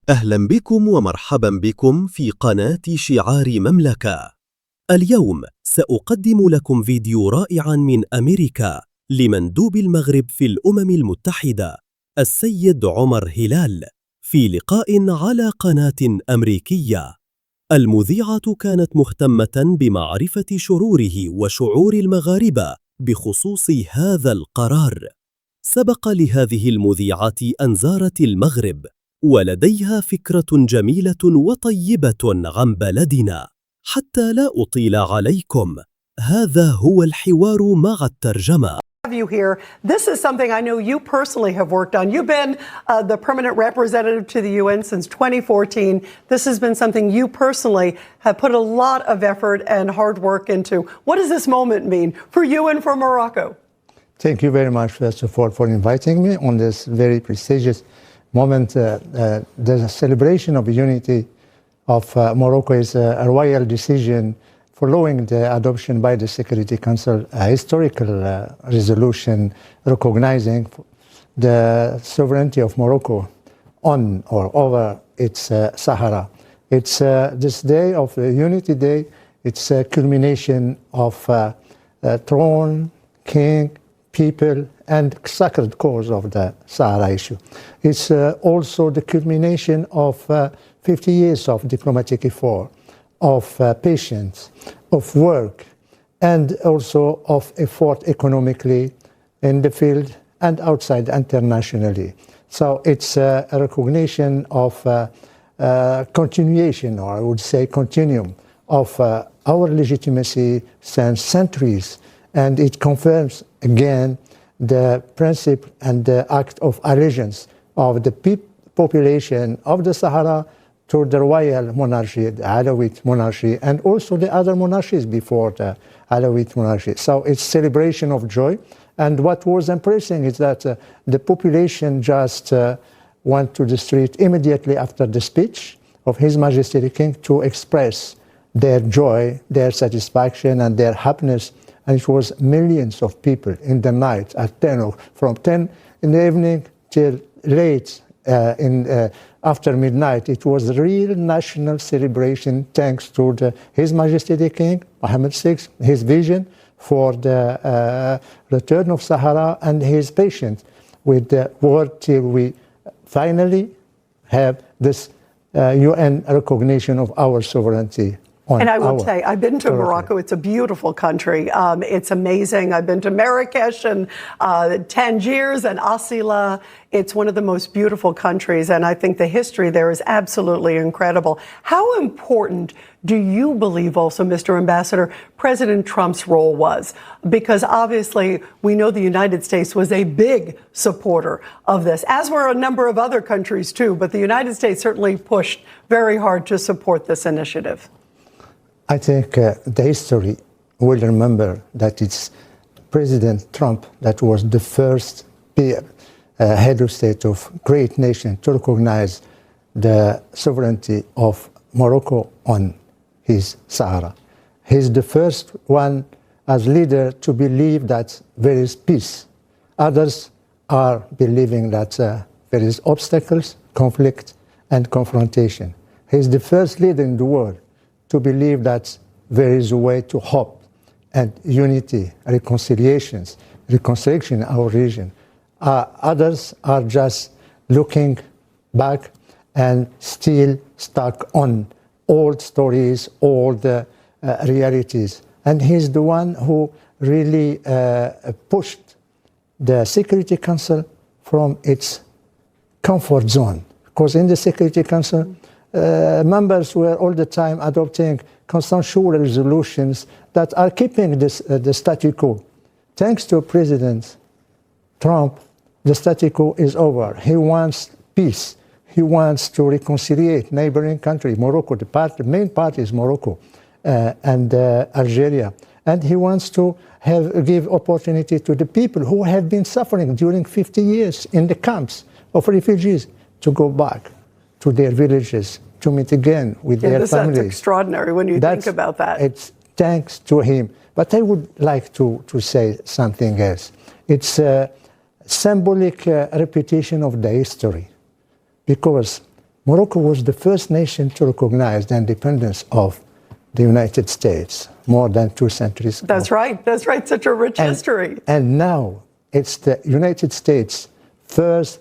أهلا بكم ومرحبا بكم في قناة شعار مملكة. اليوم سأقدم لكم فيديو رائعا من أمريكا لمندوب المغرب في الأمم المتحدة السيد عمر هلال في لقاء على قناة أمريكية. المذيعة كانت مهتمة بمعرفة شروره وشعور المغاربة بخصوص هذا القرار. سبق لهذه المذيعة أن زارت المغرب ولديها فكرة جميلة وطيبة عن بلدنا. حتى لا أطيل عليكم، هذا هو الحوار مع الترجمة. You here. This is something I know you personally have worked on. You've been the permanent representative to the UN since 2014. This has been something you personally have put a lot of effort and hard work into. What does this moment mean for you and for Morocco? Thank you very much, first of all, for inviting me on this very prestigious moment. The celebration of unity of Morocco is a royal decision following the adoption by the Security Council, a historical resolution recognizing the sovereignty of Morocco on or over its Sahara. It's this day of Unity Day. It's a culmination of throne, king, people, and sacred cause of the Sahara issue. It's also the culmination of 50 years of diplomatic effort, of patience, of work, and also of effort economically in the field and outside internationally. So it's a recognition of continuation, or I would say continuum, of our legitimacy since centuries, and it confirms again the principle and the act of allegiance of the population of the Sahara to the royal monarchy, the Alawite monarchy, and also the other monarchies before the Alawite monarchy. So it's celebration of joy. And what was impressive is that the population just went to the street immediately after the speech of His Majesty the King to express their joy, their satisfaction, and their happiness. And it was millions of people in the night at 10, from 10 in the evening till late after midnight. It was a real national celebration thanks to His Majesty the King, Mohammed VI, his vision for the return of Sahara, and his patience with the world till we finally have this UN recognition of our sovereignty. And I would say, I've been to Morocco. It's a beautiful country. It's amazing. I've been to Marrakesh and Tangiers and Asila. It's one of the most beautiful countries, and I think the history there is absolutely incredible. How important do you believe also, Mr. Ambassador, President Trump's role was? Because obviously we know the United States was a big supporter of this, as were a number of other countries too, but the United States certainly pushed very hard to support this initiative. I think the history will remember that it's President Trump that was the first head of state of great nation to recognize the sovereignty of Morocco on his Sahara. He's the first one as leader to believe that there is peace. Others are believing that there is obstacles, conflict, and confrontation. He's the first leader in the world to believe that there is a way to hope and unity, reconciliation in our region. Others are just looking back and still stuck on old stories, old realities. And he's the one who really pushed the Security Council from its comfort zone. Because in the Security Council, members were all the time adopting consensual resolutions that are keeping the statu quo. Thanks to President Trump, the statu quo is over. He wants peace. He wants to reconcile neighboring countries, Morocco. The main party is Morocco and Algeria. And he wants to give opportunity to the people who have been suffering during 50 years in the camps of refugees to go back to their villages, to meet again with their families. That's extraordinary when you think about that. It's thanks to him. But I would like to say something else. It's a symbolic repetition of the history, because Morocco was the first nation to recognize the independence of the United States more than 2 centuries ago. That's right. That's right. Such a rich history. And now it's the United States' first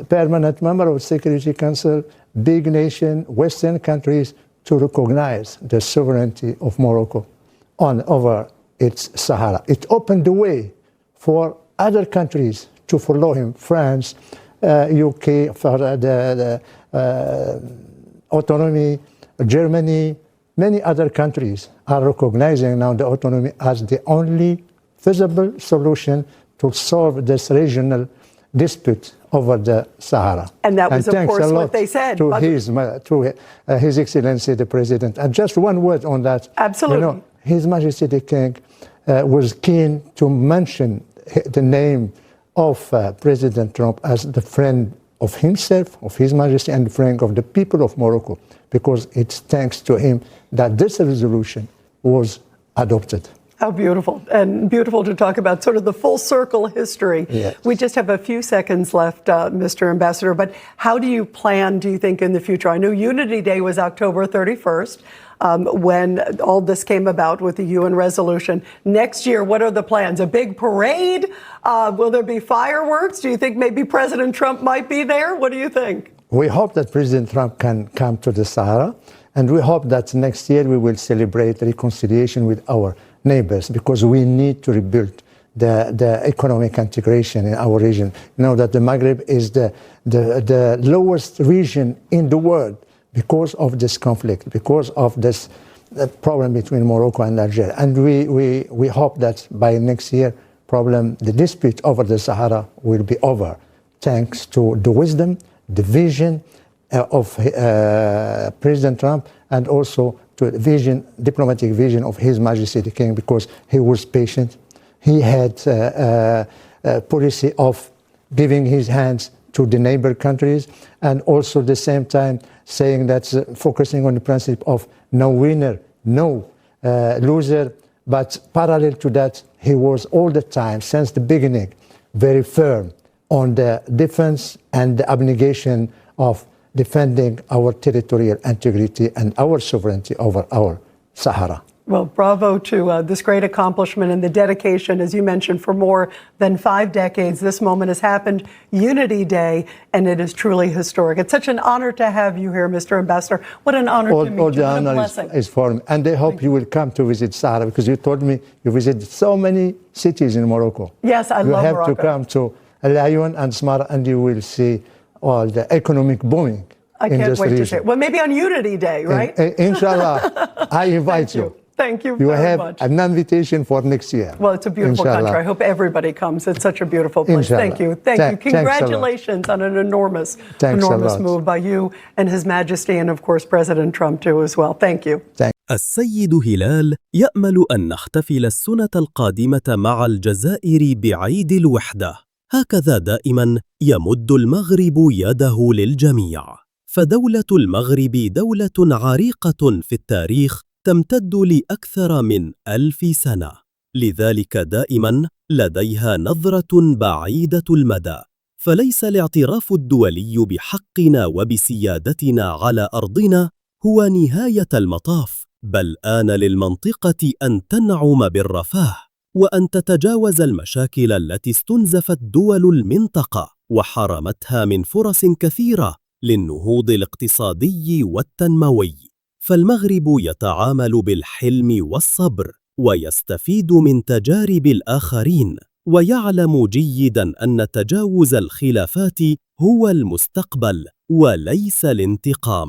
permanent member of the Security Council, big nation, Western countries, to recognize the sovereignty of Morocco over its Sahara. It opened the way for other countries to follow him, France, UK, for the autonomy, Germany, many other countries are recognizing now the autonomy as the only feasible solution to solve this regional dispute over the Sahara. And that was, of course, what they said. To His Excellency, the President. And just one word on that. Absolutely. You know, His Majesty the King was keen to mention the name of President Trump as the friend of himself, of His Majesty, and the friend of the people of Morocco, because it's thanks to him that this resolution was adopted. How beautiful, and beautiful to talk about sort of the full circle history. Yes. We just have a few seconds left, Mr. Ambassador, but how do you plan, do you think, in the future? I know Unity Day was October 31st when all this came about with the UN resolution. Next year, what are the plans? A big parade? Will there be fireworks? Do you think maybe President Trump might be there? What do you think? We hope that President Trump can come to the Sahara, and we hope that next year we will celebrate reconciliation with our neighbors, because we need to rebuild the economic integration in our region. You know that the Maghreb is the lowest region in the world because of this conflict, because of this problem between Morocco and Algeria. And we hope that by next year, the dispute over the Sahara will be over, thanks to the wisdom, the vision of President Trump, and also to the diplomatic vision of His Majesty the King, because he was patient. He had a policy of giving his hands to the neighbor countries, and also at the same time saying that focusing on the principle of no winner, no loser. But parallel to that, he was all the time, since the beginning, very firm on the defense and the abnegation of defending our territorial integrity and our sovereignty over our Sahara. Well, bravo to this great accomplishment and the dedication, as you mentioned, for more than 5 decades. This moment has happened, Unity Day, and it is truly historic. It's such an honor to have you here, Mr. Ambassador. What an honor to meet you. All the honor is for me. And I hope you will come to visit Sahara, because you told me you visited so many cities in Morocco. Yes, I love Morocco. You have to come to Laayoune and Smara, and you will see all the economic booming in this region. I can't wait to see it. Well, maybe on Unity Day, right? Inshallah, I invite you. Thank you very much. You have an invitation for next year. Well, it's a beautiful country. I hope everybody comes. It's such a beautiful place. Thank you. Thank you. Congratulations on an enormous move by you and His Majesty, and of course President Trump too as well. Thank you. السيد هلال يأمل أن نحتفل السنة القادمة مع الجزائر بعيد الوحدة. هكذا دائما يمد المغرب يده للجميع، فدولة المغرب دولة عريقة في التاريخ تمتد لأكثر من 1000 سنة، لذلك دائما لديها نظرة بعيدة المدى، فليس الاعتراف الدولي بحقنا وبسيادتنا على أرضنا هو نهاية المطاف، بل آن للمنطقة أن تنعم بالرفاه وأن تتجاوز المشاكل التي استنزفت دول المنطقة وحرمتها من فرص كثيرة للنهوض الاقتصادي والتنموي. فالمغرب يتعامل بالحلم والصبر ويستفيد من تجارب الآخرين، ويعلم جيداً أن تجاوز الخلافات هو المستقبل وليس الانتقام.